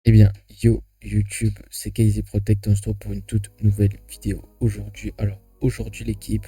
Eh bien, yo YouTube, c'est Kaizy Protect, on se retrouve pour une toute nouvelle vidéo aujourd'hui. Alors, aujourd'hui l'équipe,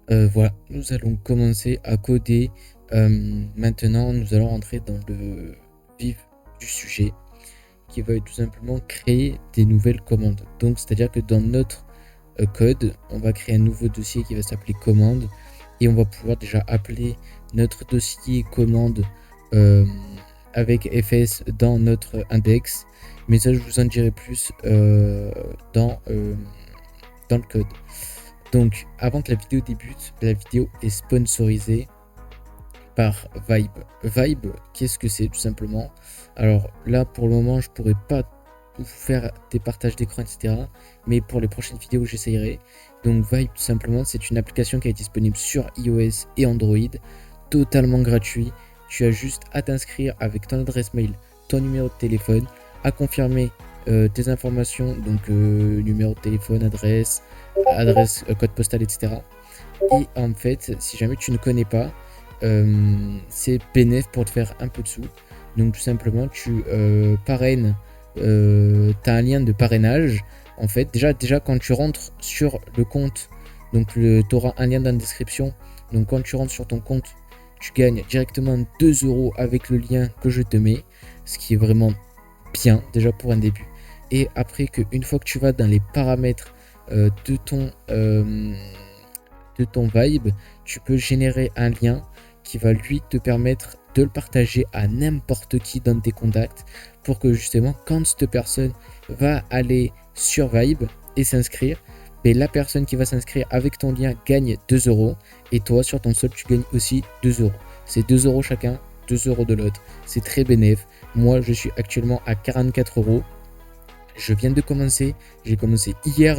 voilà, nous allons commencer à coder. Maintenant, nous allons rentrer dans le vif du sujet, qui va être tout simplement créer des nouvelles commandes. Donc, c'est-à-dire que dans notre code, on va créer un nouveau dossier qui va s'appeler commande, et on va pouvoir déjà appeler notre dossier commande euh, avec fs dans notre index, mais ça je vous en dirai plus dans le code. Donc avant que la vidéo débute, la vidéo est sponsorisée par Vibe. Vibe, qu'est-ce que c'est tout simplement? Alors là pour le moment je pourrais pas vous faire des partages d'écran, etc. Mais pour les prochaines vidéos j'essayerai. Donc Vibe tout simplement c'est une application qui est disponible sur iOS et Android, totalement gratuit. Tu as juste à t'inscrire avec ton adresse mail, ton numéro de téléphone, à confirmer tes informations, donc numéro de téléphone, adresse, code postal, etc. Et en fait, si jamais tu ne connais pas, c'est bénéf pour te faire un peu de sous. Donc tout simplement, tu parraines, tu as un lien de parrainage. En fait, déjà quand tu rentres sur le compte, donc tu auras un lien dans la description. Donc quand tu rentres sur ton compte, tu gagnes directement 2 euros avec le lien que je te mets, ce qui est vraiment bien déjà pour un début. Et après une fois que tu vas dans les paramètres de ton Vibe, tu peux générer un lien qui va lui te permettre de le partager à n'importe qui dans tes contacts pour que justement quand cette personne va aller sur Vibe et s'inscrire, la personne qui va s'inscrire avec ton lien gagne 2 euros et toi sur ton solde tu gagnes aussi 2 euros. C'est 2 euros chacun, 2 euros de l'autre. C'est très bénéf. Moi je suis actuellement à 44 euros. Je viens de commencer, j'ai commencé hier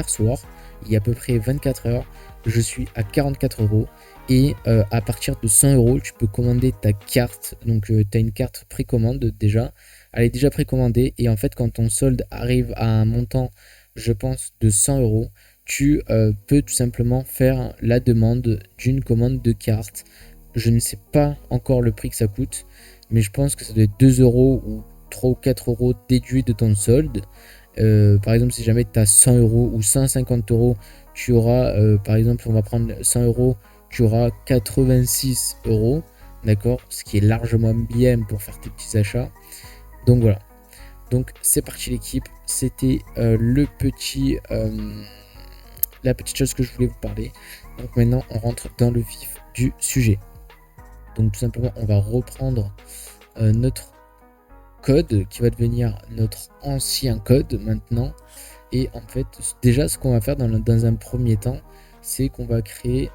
soir, il y a à peu près 24 heures. Je suis à 44 euros et à partir de 100 euros, tu peux commander ta carte. Donc, tu as une carte précommande déjà. Elle est déjà précommandée et en fait, quand ton solde arrive à un montant, je pense, de 100 euros, tu peux tout simplement faire la demande d'une commande de carte. Je ne sais pas encore le prix que ça coûte, mais je pense que ça doit être 2 euros ou 3 ou 4 euros déduits de ton solde. Par exemple, si jamais tu as 100 euros ou 150 euros, tu auras, par exemple, on va prendre 100 euros, tu auras 86 euros, d'accord? Ce qui est largement bien pour faire tes petits achats. Donc voilà. Donc c'est parti l'équipe. C'était la petite chose que je voulais vous parler. Donc maintenant, on rentre dans le vif du sujet. Donc tout simplement, on va reprendre notre code qui va devenir notre ancien code maintenant. Et en fait, déjà, ce qu'on va faire dans un premier temps, c'est qu'on va créer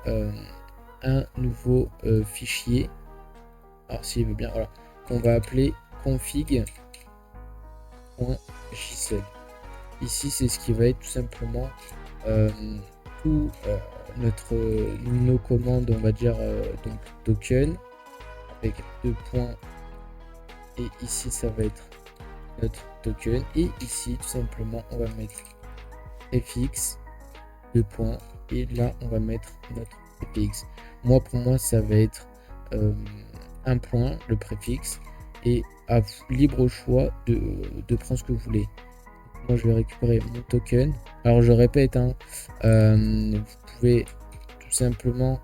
un nouveau fichier. Alors, s'il veut bien, voilà, qu'on va appeler config.json. Ici, c'est ce qui va être tout simplement euh, tout nos commandes, on va dire, donc token avec 2 points. Et ici, ça va être notre token. Et ici, tout simplement, on va mettre fx 2 points. Et là, on va mettre notre préfixe. Moi, pour moi, ça va être un point, le préfixe. Et à libre choix de prendre ce que vous voulez. Moi, je vais récupérer mon token. Alors, je répète, hein, vous pouvez tout simplement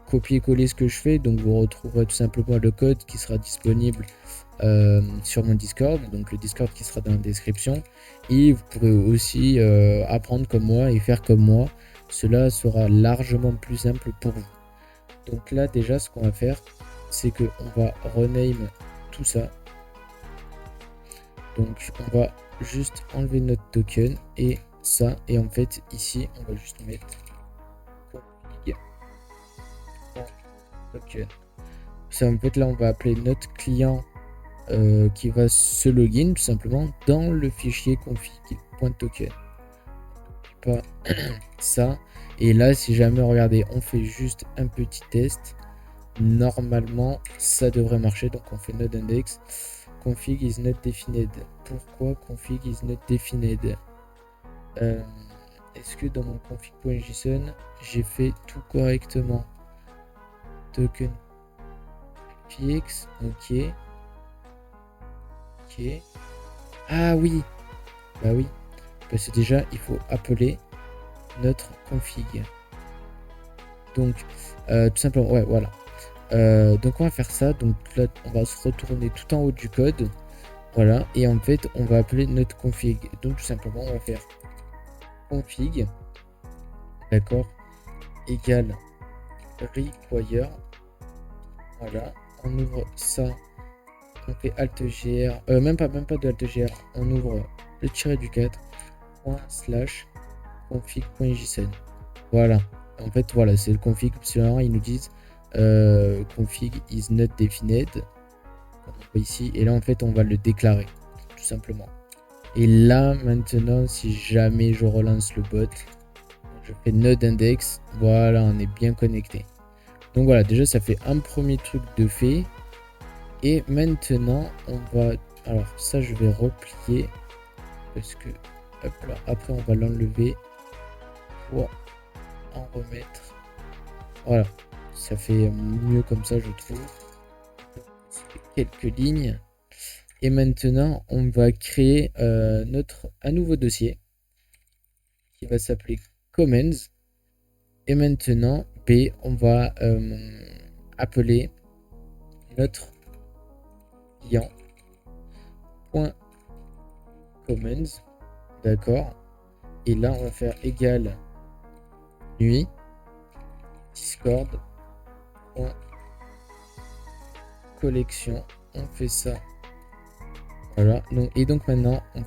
copier-coller ce que je fais. Donc, vous retrouverez tout simplement le code qui sera disponible sur mon Discord, donc le Discord qui sera dans la description. Et vous pourrez aussi apprendre comme moi et faire comme moi. Cela sera largement plus simple pour vous. Donc là, déjà, ce qu'on va faire, c'est que on va rename tout ça. Donc, on va juste enlever notre token et ça. Et en fait, ici, on va juste mettre config token. Ça, en fait, là, on va appeler notre client qui va se login tout simplement dans le fichier config.token. Pas ça. Et là, si jamais, regardez, on fait juste un petit test. Normalement, ça devrait marcher. Donc, on fait node index. Config is not defined. Pourquoi config is not defined? Est-ce que dans mon config.json, j'ai fait tout correctement? Token fix, ok. Ok. Ah oui. Bah oui. Parce que déjà, il faut appeler notre config. Donc, tout simplement, ouais, voilà. Donc on va faire ça. Donc là, on va se retourner tout en haut du code. Voilà. Et en fait, on va appeler notre config. Donc tout simplement, on va faire config. D'accord. Égale require. Voilà. On ouvre ça. On fait Alt GR. Même pas de Alt GR. On ouvre le tiré du 4. // config.json. Voilà. En fait, voilà, c'est le config. Ils nous disent config is not defined. Comme on voit ici. Et là, en fait, on va le déclarer. Tout simplement. Et là, maintenant, si jamais je relance le bot, je fais node index. Voilà, on est bien connecté. Donc voilà, déjà, ça fait un premier truc de fait. Et maintenant, on va... Alors, ça, je vais replier. Parce que, hop là, après, on va l'enlever pour en remettre. Voilà, ça fait mieux comme ça, je trouve. Quelques lignes. Et maintenant, on va créer un nouveau dossier qui va s'appeler Comments. Et maintenant, B, on va appeler notre client .comments. D'accord. Et là, on va faire égal nuit Discord collection. On fait ça. Voilà. Donc, et donc maintenant, on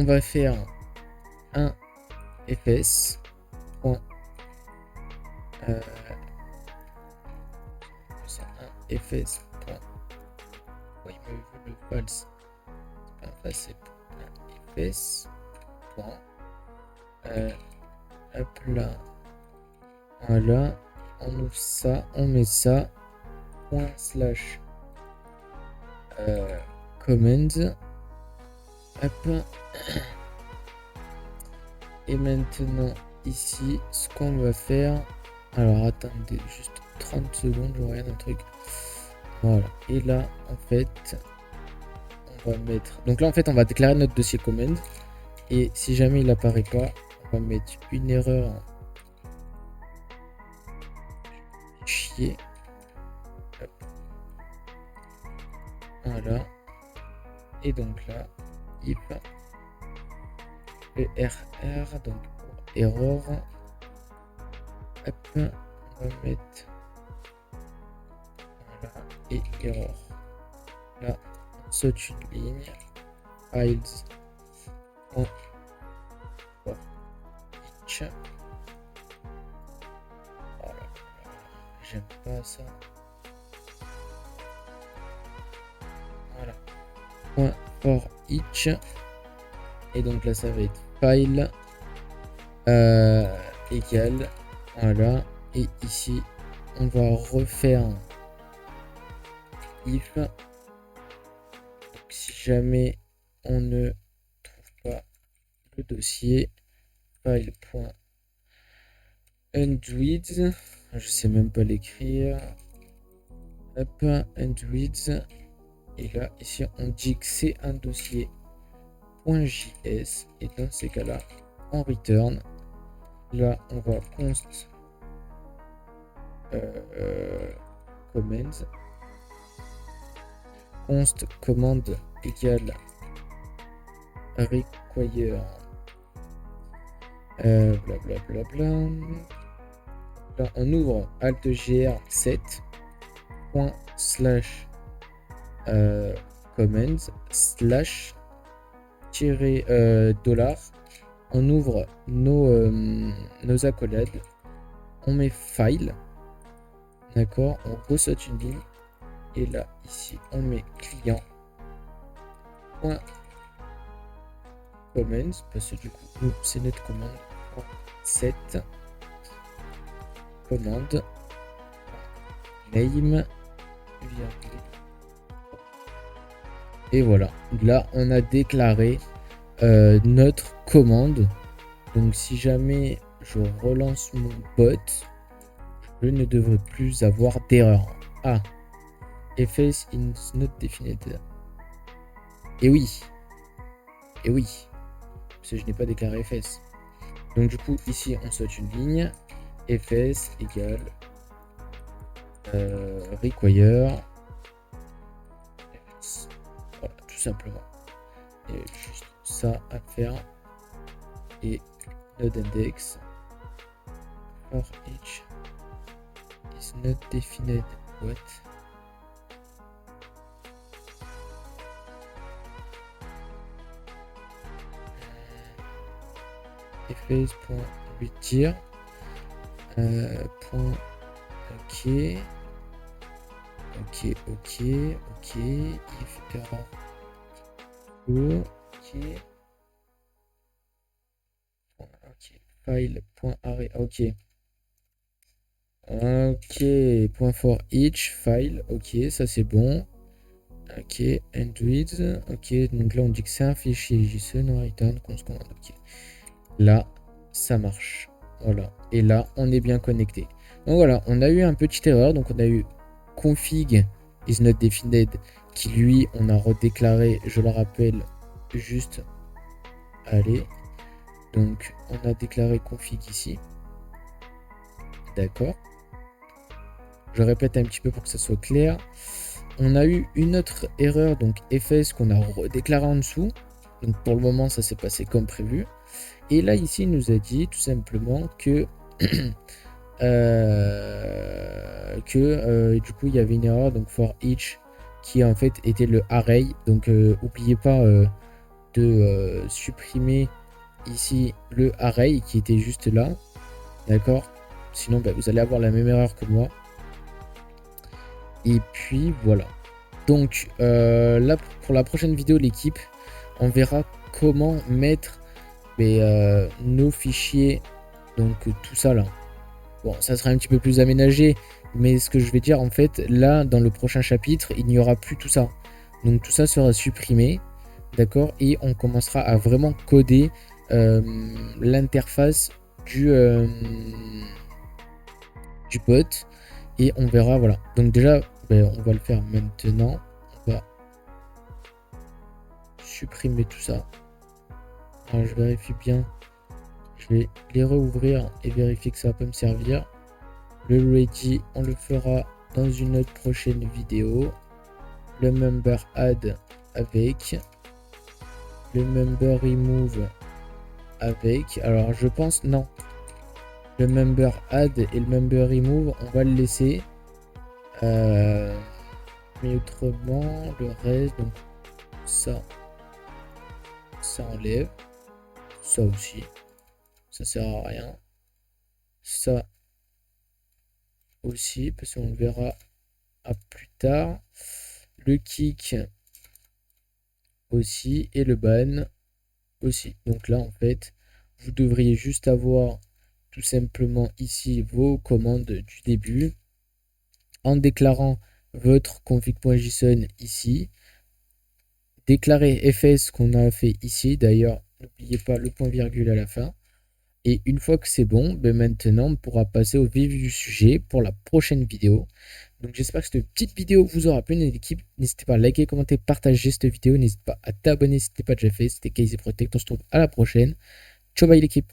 va faire un fs. Un fs. Oui, mais le false. C'est pas un fs. Hop là. Voilà. On ouvre ça. On met ça. // comments. Hop. Et maintenant, ici, ce qu'on va faire... Alors, attendez juste 30 secondes, je regarde un truc. Voilà. Et là, en fait, on va mettre... Donc là, en fait, on va déclarer notre dossier command. Et si jamais il apparaît pas, on va mettre une erreur chier. Hop. Voilà. Et donc là, if error, donc error. Hop, on va mettre voilà, et error. Là, on saute une ligne. Files. On each. Voilà. J'aime pas ça. Voilà. Point for each. Et donc là, ça va être file égal. Voilà. Et ici, on va refaire if. Donc, si jamais on ne trouve pas le dossier, file.endwidth, je sais même pas l'écrire. Hop, endwidth. Et là, ici, on dit que c'est un dossier .js. Et dans ces cas-là, on return. Là, on va const commands. Const command égale require blablabla. Là, on ouvre alt gr 7 commands $. On ouvre nos accolades. On met file. D'accord. On ressaute une ligne. Et là, ici, on met client. Comments. Parce que du coup, nous, c'est notre commande. 7 commande name. Et voilà. Là, on a déclaré notre commande. Donc, si jamais je relance mon bot, je ne devrais plus avoir d'erreur. Ah, fs is not defined. Et oui, parce que je n'ai pas déclaré fs. Donc du coup, ici, on saute une ligne, fs égale require, voilà, tout simplement. Et juste ça à faire. Et node index for each is not defined. What? fs.retire point ok if error ok file.array point for each file, ok, ça c'est bon. Ok, end reads, ok, donc là on dit que c'est un fichier JSON, on return, qu'on se commande, ok. Là, ça marche. Voilà. Et là, on est bien connecté. Donc voilà, on a eu un petit erreur. Donc on a eu config is not defined qui lui, on a redéclaré, je le rappelle, juste. Allez. Donc on a déclaré config ici. D'accord. Je répète un petit peu pour que ça soit clair. On a eu une autre erreur, donc fs qu'on a redéclaré en dessous. Donc pour le moment, ça s'est passé comme prévu. Et là, ici, il nous a dit tout simplement que, du coup, il y avait une erreur, donc for each, qui en fait était le array. Donc, n'oubliez pas de supprimer ici le array qui était juste là. D'accord? Sinon, bah, vous allez avoir la même erreur que moi. Et puis, voilà. Donc, là, pour la prochaine vidéo, l'équipe, on verra comment mettre nos fichiers, donc tout ça là. Bon, ça sera un petit peu plus aménagé, mais ce que je vais dire en fait, là dans le prochain chapitre, il n'y aura plus tout ça. Donc tout ça sera supprimé, d'accord, et on commencera à vraiment coder l'interface du bot, et on verra, voilà. Donc déjà, on va le faire maintenant. On va supprimer tout ça. Alors je vérifie bien. Je vais les rouvrir et vérifier que ça peut me servir. Le ready, on le fera dans une autre prochaine vidéo. Le member add avec. Le member remove avec. Alors je pense non. Le member add et le member remove, on va le laisser. Mais autrement, le reste, donc ça enlève. Ça aussi. Ça sert à rien. Ça aussi, parce qu'on le verra à plus tard. Le kick aussi et le ban aussi. Donc là, en fait, vous devriez juste avoir tout simplement ici vos commandes du début en déclarant votre config.json ici. Déclarer fs qu'on a fait ici. D'ailleurs, n'oubliez pas le point virgule à la fin. Et une fois que c'est bon, maintenant on pourra passer au vif du sujet pour la prochaine vidéo. Donc j'espère que cette petite vidéo vous aura plu, l'équipe. N'hésitez pas à liker, commenter, partager cette vidéo. N'hésitez pas à t'abonner si ce n'est pas déjà fait. C'était Casey Protect. On se retrouve à la prochaine. Ciao bye l'équipe.